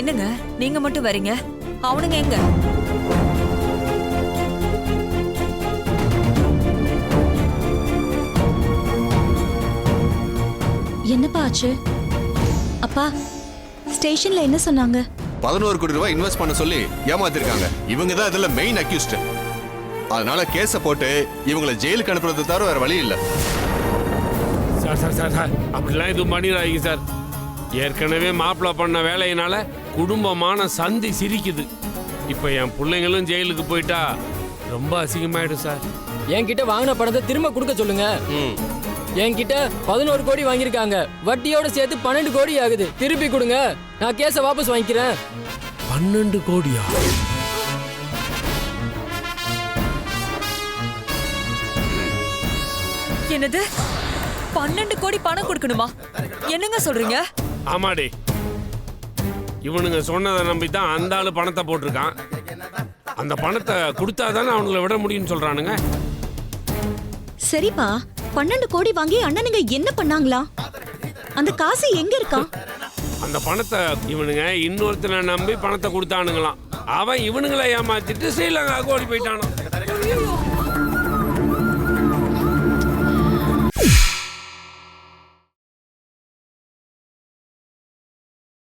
என்னங்க நீங்க மட்டும் வரீங்க, அவனுங்க எங்க? என்னப்பா ஆச்சு? அப்பா ஸ்டேஷன்ல என்ன சொன்னாங்க? 11 கோடி ரூபாய் இன்வெஸ்ட் பண்ண சொல்லி ஏமாத்திருக்காங்க. இவங்க தான் இதுல மெயின் அக்யூஸ்ட். அதனால கேஸ போட்டு இவங்களை ஜெயிலுக்கு அனுப்புறது தவிர வேற வழி இல்ல. சார் சார் சார் சார் அப்படிலாம் எதுவும் பண்ணிடாதீங்க சார். ஏற்கனவே மாப்பிள்ள பண்ண வேலையினால குடும்பமான சந்தி சிரிக்குது. இப்போ என் பிள்ளைங்களும் ஜெயிலுக்கு போயிட்டா ரொம்ப அசிங்கமாயிடும் சார். என்கிட்ட வாங்கின பணத்தை திரும்ப கொடுக்க சொல்லுங்க. என்கிட்ட 11 கோடி வாங்கியிருக்காங்க, வட்டியோட சேர்த்து 12 கோடி ஆகுது. திருப்பி கொடுங்க, நான் கேஸை வாபஸ் வாங்கிக்கிறேன். 12 கோடியா? என்னது 12 கோடி பணம் கொடுக்கணுமா? என்னங்க சொல்றீங்க? ஆமாடி, இவனுங்க சொன்னதை நம்பி தான் அந்த ஆளு பணத்தை போட்டிருக்கான். அந்த பணத்தை கொடுத்தாதானே அவனுங்களை விட முடியும்னு சொல்றானுங்க. சரிப்பா, 12 கோடி வாங்கி அண்ணனுங்க என்ன பண்ணாங்களா? அந்த காசு எங்க இருக்கா? அந்த பணத்தை இவனுங்க இன்னொருத்தனை நம்பி பணத்தை கொடுத்தானுங்களாம். அவன் இவனுங்களை ஏமாத்திட்டு ஸ்ரீலங்காவுக்கு ஓடி போயிட்டானோ.